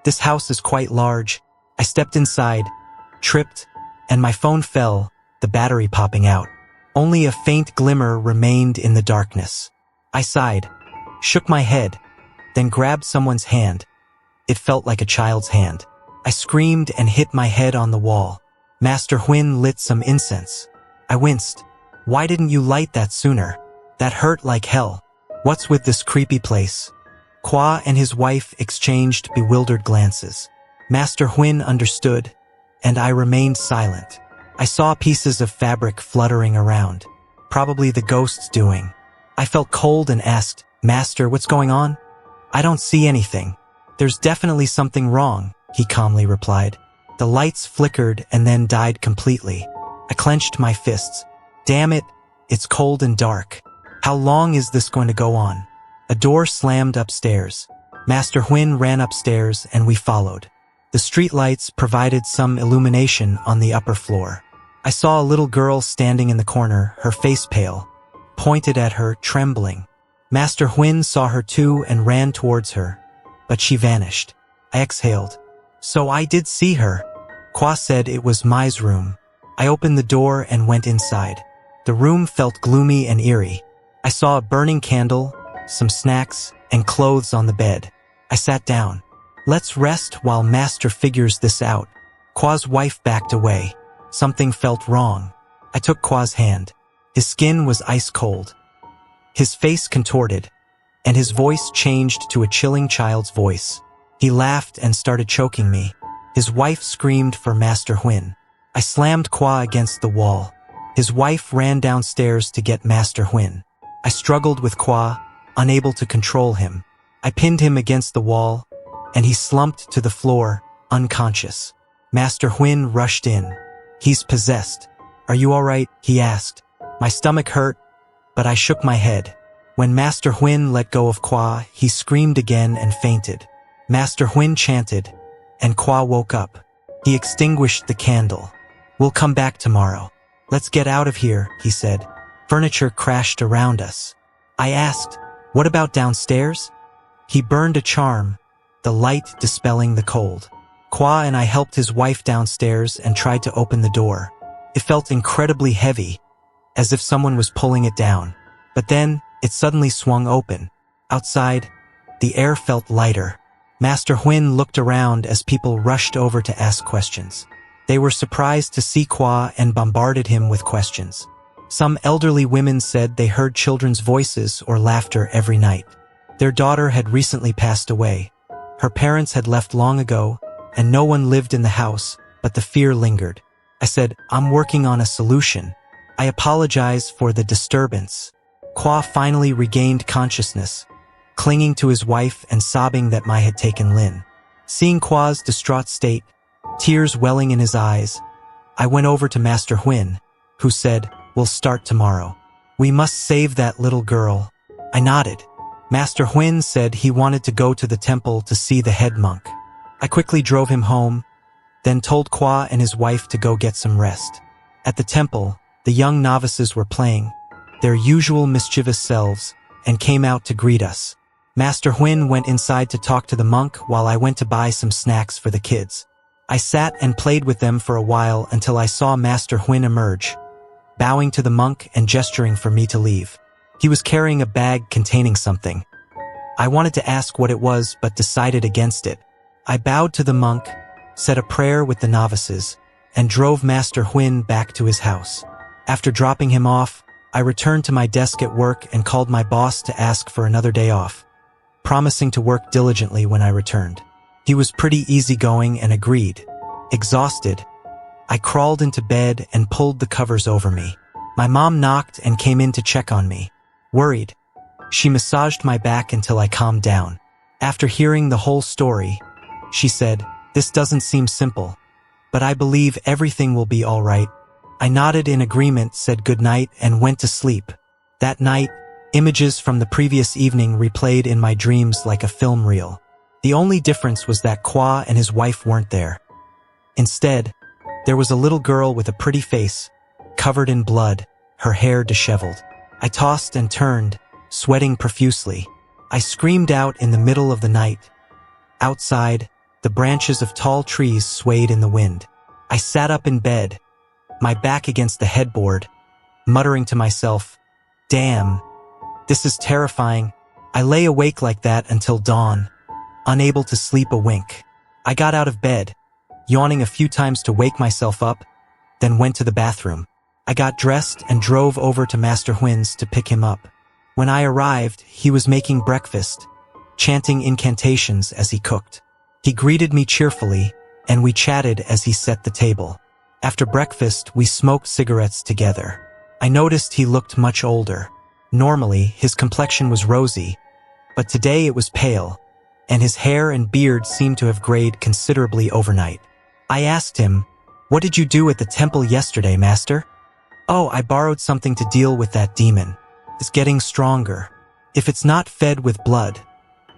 This house is quite large. I stepped inside, tripped, and my phone fell, the battery popping out. Only a faint glimmer remained in the darkness. I sighed, shook my head, then grabbed someone's hand. It felt like a child's hand. I screamed and hit my head on the wall. Master Huyn lit some incense. I winced. Why didn't you light that sooner? That hurt like hell. What's with this creepy place? Kwa and his wife exchanged bewildered glances. Master Huyn understood, and I remained silent. I saw pieces of fabric fluttering around. Probably the ghosts doing. I felt cold and asked, Master, what's going on? I don't see anything. There's definitely something wrong, he calmly replied. The lights flickered and then died completely. I clenched my fists. Damn it, it's cold and dark. How long is this going to go on? A door slammed upstairs. Master Huyn ran upstairs and we followed. The streetlights provided some illumination on the upper floor. I saw a little girl standing in the corner, her face pale, pointed at her, trembling. Master Huyn saw her too and ran towards her, but she vanished. I exhaled. So I did see her. Kwa said it was Mai's room. I opened the door and went inside. The room felt gloomy and eerie. I saw a burning candle, some snacks, and clothes on the bed. I sat down. Let's rest while Master figures this out. Kwa's wife backed away. Something felt wrong. I took Kwa's hand. His skin was ice cold. His face contorted, and his voice changed to a chilling child's voice. He laughed and started choking me. His wife screamed for Master Huyn. I slammed Kwa against the wall. His wife ran downstairs to get Master Huyn. I struggled with Kwa, unable to control him. I pinned him against the wall, and he slumped to the floor, unconscious. Master Huyn rushed in. He's possessed. Are you all right? He asked. My stomach hurt, but I shook my head. When Master Huyn let go of Kwa, he screamed again and fainted. Master Huyn chanted, and Kwa woke up. He extinguished the candle. We'll come back tomorrow. Let's get out of here, he said. Furniture crashed around us. I asked, what about downstairs? He burned a charm, the light dispelling the cold. Kwa and I helped his wife downstairs and tried to open the door. It felt incredibly heavy, as if someone was pulling it down. But then, it suddenly swung open. Outside, the air felt lighter. Master Huyn looked around as people rushed over to ask questions. They were surprised to see Kwa and bombarded him with questions. Some elderly women said they heard children's voices or laughter every night. Their daughter had recently passed away. Her parents had left long ago, and no one lived in the house, but the fear lingered. I said, I'm working on a solution. I apologize for the disturbance. Kwa finally regained consciousness, clinging to his wife and sobbing that Mai had taken Lin. Seeing Kwa's distraught state, tears welling in his eyes, I went over to Master Huyn, who said, we'll start tomorrow. We must save that little girl. I nodded. Master Huyn said he wanted to go to the temple to see the head monk. I quickly drove him home, then told Kwa and his wife to go get some rest. At the temple, the young novices were playing, their usual mischievous selves, and came out to greet us. Master Huyn went inside to talk to the monk while I went to buy some snacks for the kids. I sat and played with them for a while until I saw Master Huyn emerge, bowing to the monk and gesturing for me to leave. He was carrying a bag containing something. I wanted to ask what it was but decided against it. I bowed to the monk, said a prayer with the novices, and drove Master Huyn back to his house. After dropping him off, I returned to my desk at work and called my boss to ask for another day off, promising to work diligently when I returned. He was pretty easygoing and agreed. Exhausted, I crawled into bed and pulled the covers over me. My mom knocked and came in to check on me. Worried, she massaged my back until I calmed down. After hearing the whole story, she said, "This doesn't seem simple, but I believe everything will be all right." I nodded in agreement, said goodnight, and went to sleep. That night, images from the previous evening replayed in my dreams like a film reel. The only difference was that Kwa and his wife weren't there. Instead, there was a little girl with a pretty face, covered in blood, her hair disheveled. I tossed and turned, sweating profusely. I screamed out in the middle of the night. Outside, the branches of tall trees swayed in the wind. I sat up in bed, my back against the headboard, muttering to myself, "Damn, this is terrifying." I lay awake like that until dawn, unable to sleep a wink. I got out of bed, yawning a few times to wake myself up, then went to the bathroom. I got dressed and drove over to Master Huyn's to pick him up. When I arrived, he was making breakfast, chanting incantations as he cooked. He greeted me cheerfully, and we chatted as he set the table. After breakfast, we smoked cigarettes together. I noticed he looked much older. Normally, his complexion was rosy, but today it was pale, and his hair and beard seemed to have grayed considerably overnight. I asked him, "What did you do at the temple yesterday, Master?" "Oh, I borrowed something to deal with that demon. It's getting stronger. If it's not fed with blood,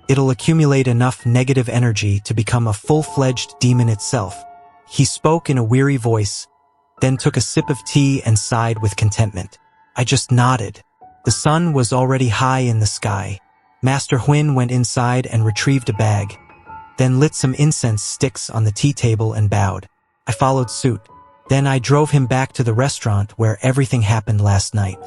it'll accumulate enough negative energy to become a full-fledged demon itself." He spoke in a weary voice, then took a sip of tea and sighed with contentment. I just nodded. The sun was already high in the sky. Master Huyn went inside and retrieved a bag, then lit some incense sticks on the tea table and bowed. I followed suit. Then I drove him back to the restaurant where everything happened last night.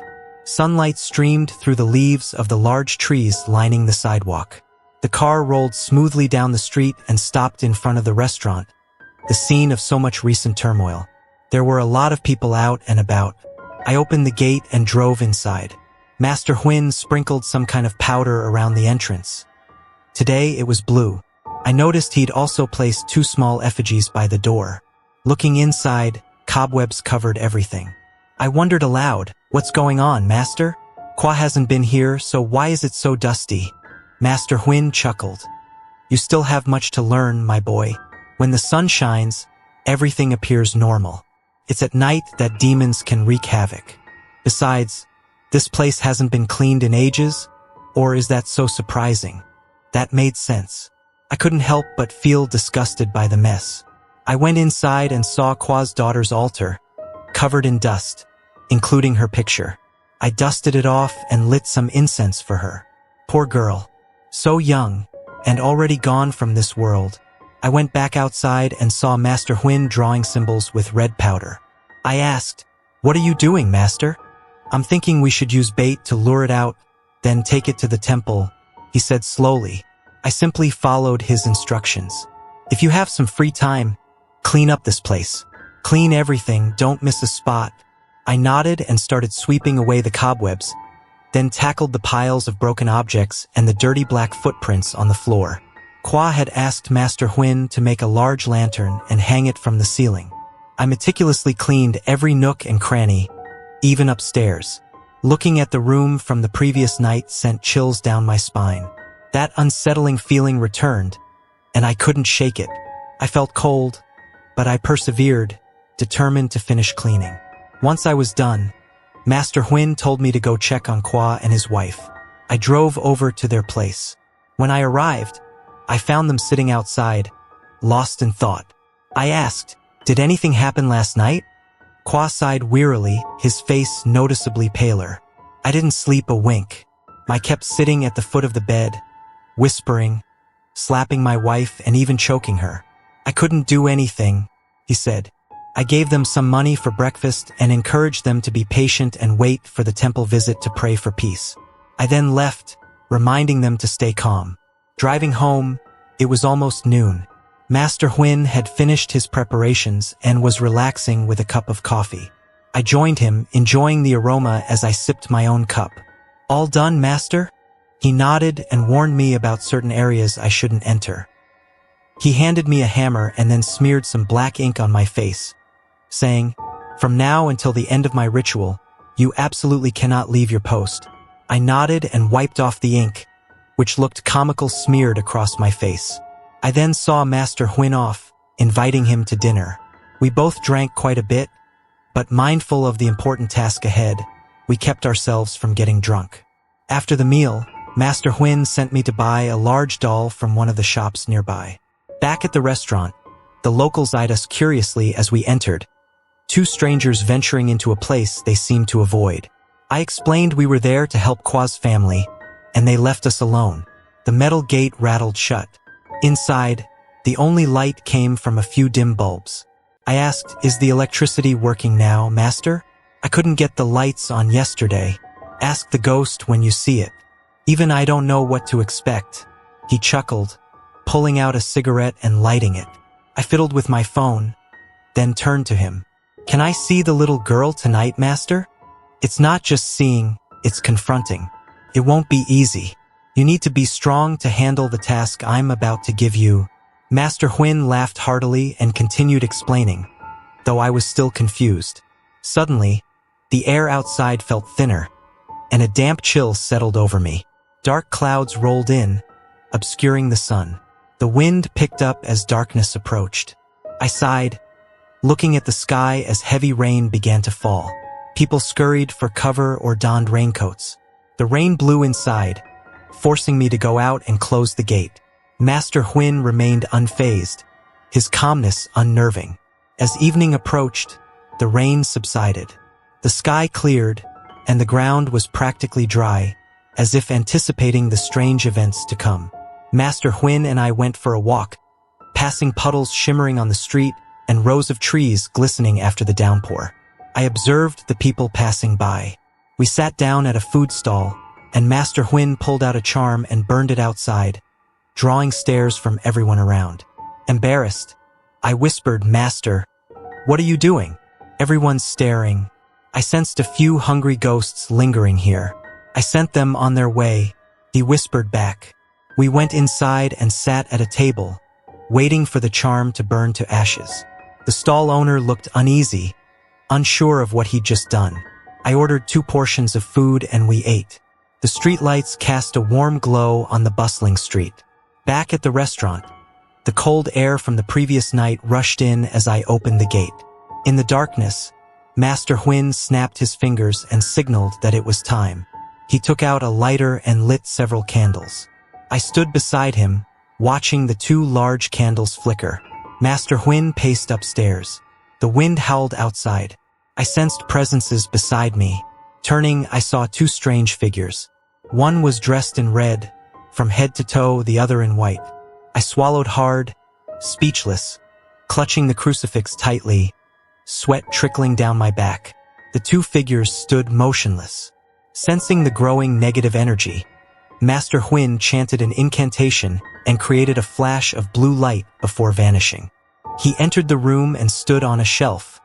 Sunlight streamed through the leaves of the large trees lining the sidewalk. The car rolled smoothly down the street and stopped in front of the restaurant, the scene of so much recent turmoil. There were a lot of people out and about. I opened the gate and drove inside. Master Huyn sprinkled some kind of powder around the entrance. Today it was blue. I noticed he'd also placed 2 small effigies by the door. Looking inside, cobwebs covered everything. I wondered aloud, "What's going on, Master? Kwa hasn't been here, so why is it so dusty?" Master Huyn chuckled. "You still have much to learn, my boy. When the sun shines, everything appears normal. It's at night that demons can wreak havoc. Besides, this place hasn't been cleaned in ages, or is that so surprising?" That made sense. I couldn't help but feel disgusted by the mess. I went inside and saw Kwa's daughter's altar, covered in dust, including her picture. I dusted it off and lit some incense for her. Poor girl. So young, and already gone from this world. I went back outside and saw Master Huyn drawing symbols with red powder. I asked, "What are you doing, Master?" "I'm thinking we should use bait to lure it out, then take it to the temple," he said slowly. I simply followed his instructions. "If you have some free time, clean up this place. Clean everything, don't miss a spot." I nodded and started sweeping away the cobwebs, then tackled the piles of broken objects and the dirty black footprints on the floor. Kwa had asked Master Huyn to make a large lantern and hang it from the ceiling. I meticulously cleaned every nook and cranny, even upstairs. Looking at the room from the previous night sent chills down my spine. That unsettling feeling returned, and I couldn't shake it. I felt cold, but I persevered, determined to finish cleaning. Once I was done, Master Huyn told me to go check on Kwa and his wife. I drove over to their place. When I arrived, I found them sitting outside, lost in thought. I asked, "Did anything happen last night?" Kwa sighed wearily, his face noticeably paler. I didn't sleep a wink. I kept sitting at the foot of the bed, whispering, slapping my wife and even choking her. "I couldn't do anything," he said. I gave them some money for breakfast and encouraged them to be patient and wait for the temple visit to pray for peace. I then left, reminding them to stay calm. Driving home, it was almost noon. Master Huyn had finished his preparations and was relaxing with a cup of coffee. I joined him, enjoying the aroma as I sipped my own cup. "All done, Master?" He nodded and warned me about certain areas I shouldn't enter. He handed me a hammer and then smeared some black ink on my face, saying, "From now until the end of my ritual, you absolutely cannot leave your post." I nodded and wiped off the ink, which looked comical smeared across my face. I then saw Master Huyn off, inviting him to dinner. We both drank quite a bit, but mindful of the important task ahead, we kept ourselves from getting drunk. After the meal, Master Huyn sent me to buy a large doll from one of the shops nearby. Back at the restaurant, the locals eyed us curiously as we entered, two strangers venturing into a place they seemed to avoid. I explained we were there to help Kwa's family, and they left us alone. The metal gate rattled shut. Inside, the only light came from a few dim bulbs. I asked, "Is the electricity working now, Master?" "I couldn't get the lights on yesterday. Ask the ghost when you see it. Even I don't know what to expect." He chuckled, pulling out a cigarette and lighting it. I fiddled with my phone, then turned to him. "Can I see the little girl tonight, Master?" "It's not just seeing, it's confronting. It won't be easy. You need to be strong to handle the task I'm about to give you." Master Huyn laughed heartily and continued explaining, though I was still confused. Suddenly, the air outside felt thinner, and a damp chill settled over me. Dark clouds rolled in, obscuring the sun. The wind picked up as darkness approached. I sighed, looking at the sky as heavy rain began to fall. People scurried for cover or donned raincoats. The rain blew inside, forcing me to go out and close the gate. Master Huyn remained unfazed, his calmness unnerving. As evening approached, the rain subsided. The sky cleared, and the ground was practically dry, as if anticipating the strange events to come. Master Huyn and I went for a walk, passing puddles shimmering on the street and rows of trees glistening after the downpour. I observed the people passing by. We sat down at a food stall, and Master Huyn pulled out a charm and burned it outside, drawing stares from everyone around. Embarrassed, I whispered, "Master, what are you doing?" Everyone's staring. I sensed a few hungry ghosts lingering here. "I sent them on their way," he whispered back. We went inside and sat at a table, waiting for the charm to burn to ashes. The stall owner looked uneasy, unsure of what he'd just done. I ordered 2 portions of food and we ate. The streetlights cast a warm glow on the bustling street. Back at the restaurant, the cold air from the previous night rushed in as I opened the gate. In the darkness, Master Huyn snapped his fingers and signaled that it was time. He took out a lighter and lit several candles. I stood beside him, watching the 2 large candles flicker. Master Huyn paced upstairs. The wind howled outside. I sensed presences beside me. Turning, I saw 2 strange figures. One was dressed in red, from head to toe, the other in white. I swallowed hard, speechless, clutching the crucifix tightly, sweat trickling down my back. The 2 figures stood motionless. Sensing the growing negative energy, Master Huyn chanted an incantation and created a flash of blue light before vanishing. He entered the room and stood on a shelf.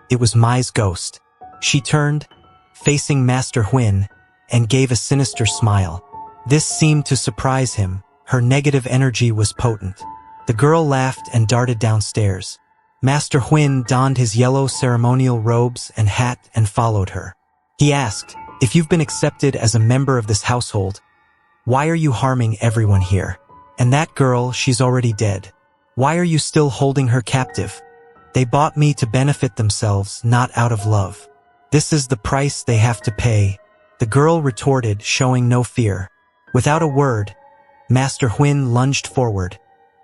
It was Mai's ghost. She turned, facing Master Huyn, and gave a sinister smile. This seemed to surprise him, Her negative energy was potent. The girl laughed and darted downstairs. Master Huyn donned his yellow ceremonial robes and hat and followed her. He asked, "If you've been accepted as a member of this household, why are you harming everyone here? And that girl, she's already dead. Why are you still holding her captive? They bought me to benefit themselves, not out of love. This is the price they have to pay." The girl retorted, showing no fear. Without a word, Master Huyn lunged forward,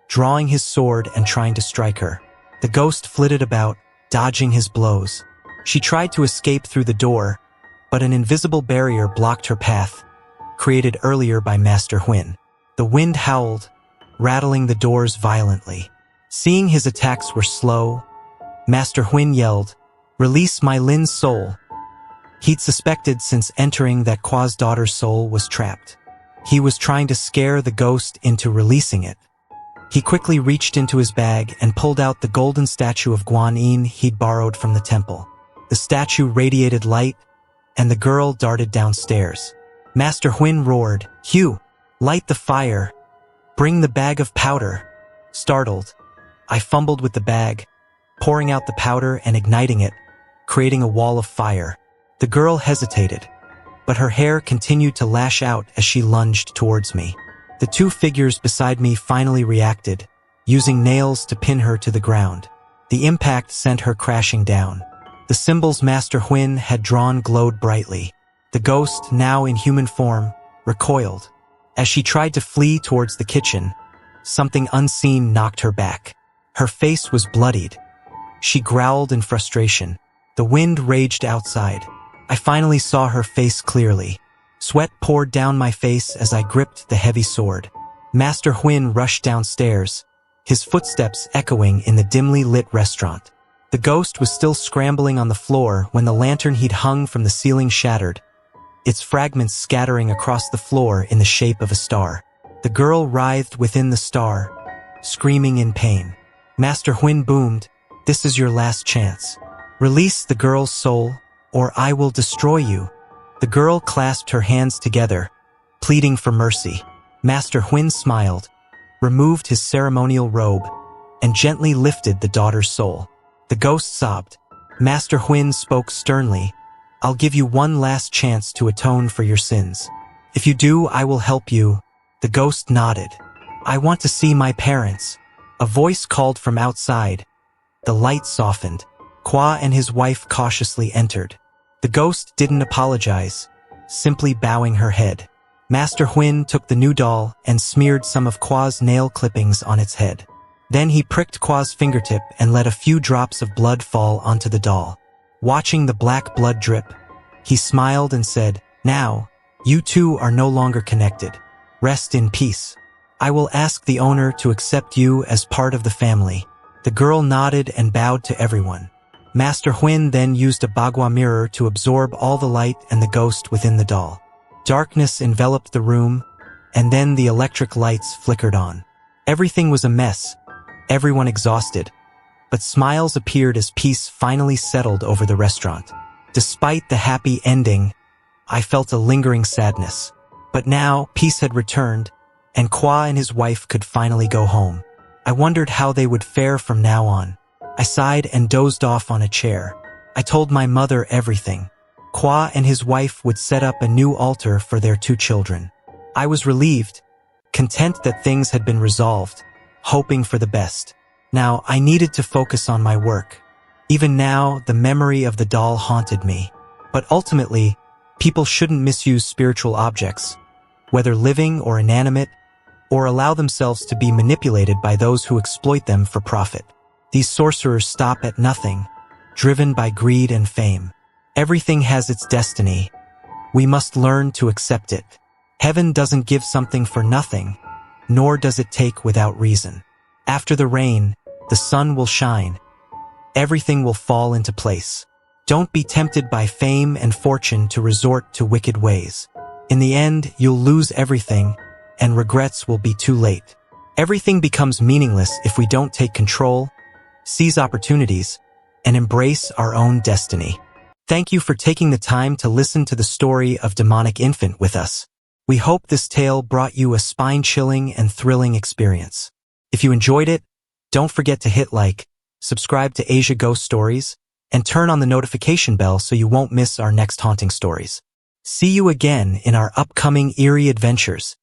drawing his sword and trying to strike her. The ghost flitted about, dodging his blows. She tried to escape through the door, but an invisible barrier blocked her path, created earlier by Master Huyn. The wind howled, rattling the doors violently. Seeing his attacks were slow, Master Huyn yelled, "Release my Lin's soul." He'd suspected since entering that Kwa's daughter's soul was trapped. He was trying to scare the ghost into releasing it. He quickly reached into his bag and pulled out the golden statue of Guan Yin he'd borrowed from the temple. The statue radiated light, and the girl darted downstairs. Master Huyn roared, "Hugh, light the fire. Bring the bag of powder." Startled, I fumbled with the bag, pouring out the powder and igniting it, creating a wall of fire. The girl hesitated, but her hair continued to lash out as she lunged towards me. The two figures beside me finally reacted, using nails to pin her to the ground. The impact sent her crashing down. The symbols Master Huyn had drawn glowed brightly. The ghost, now in human form, recoiled. As she tried to flee towards the kitchen, something unseen knocked her back. Her face was bloodied. She growled in frustration. The wind raged outside. I finally saw her face clearly. Sweat poured down my face as I gripped the heavy sword. Master Huyn rushed downstairs, his footsteps echoing in the dimly lit restaurant. The ghost was still scrambling on the floor when the lantern he'd hung from the ceiling shattered, its fragments scattering across the floor in the shape of a star. The girl writhed within the star, screaming in pain. Master Huyn boomed, "This is your last chance. Release the girl's soul, or I will destroy you." The girl clasped her hands together, pleading for mercy. Master Huyn smiled, removed his ceremonial robe, and gently lifted the daughter's soul. The ghost sobbed. Master Huyn spoke sternly, "I'll give you one last chance to atone for your sins. If you do, I will help you." The ghost nodded. "I want to see my parents." A voice called from outside. The light softened. Kwa and his wife cautiously entered. The ghost didn't apologize, simply bowing her head. Master Huyn took the new doll and smeared some of Kwa's nail clippings on its head. Then he pricked Kwa's fingertip and let a few drops of blood fall onto the doll. Watching the black blood drip, he smiled and said, "Now, you two are no longer connected. Rest in peace. I will ask the owner to accept you as part of the family." The girl nodded and bowed to everyone. Master Huyn then used a bagua mirror to absorb all the light and the ghost within the doll. Darkness enveloped the room, and then the electric lights flickered on. Everything was a mess, everyone exhausted, but smiles appeared as peace finally settled over the restaurant. Despite the happy ending, I felt a lingering sadness. But now, peace had returned, and Kwa and his wife could finally go home. I wondered how they would fare from now on. I sighed and dozed off on a chair. I told my mother everything. Kwa and his wife would set up a new altar for their two children. I was relieved, content that things had been resolved, hoping for the best. Now, I needed to focus on my work. Even now, the memory of the doll haunted me. But ultimately, people shouldn't misuse spiritual objects, whether living or inanimate, or allow themselves to be manipulated by those who exploit them for profit. These sorcerers stop at nothing, driven by greed and fame. Everything has its destiny. We must learn to accept it. Heaven doesn't give something for nothing, nor does it take without reason. After the rain, the sun will shine. Everything will fall into place. Don't be tempted by fame and fortune to resort to wicked ways. In the end, you'll lose everything, and regrets will be too late. Everything becomes meaningless if we don't take control, seize opportunities, and embrace our own destiny. Thank you for taking the time to listen to the story of Demonic Infant with us. We hope this tale brought you a spine-chilling and thrilling experience. If you enjoyed it, don't forget to hit like, subscribe to Asia Ghost Stories, and turn on the notification bell so you won't miss our next haunting stories. See you again in our upcoming eerie adventures.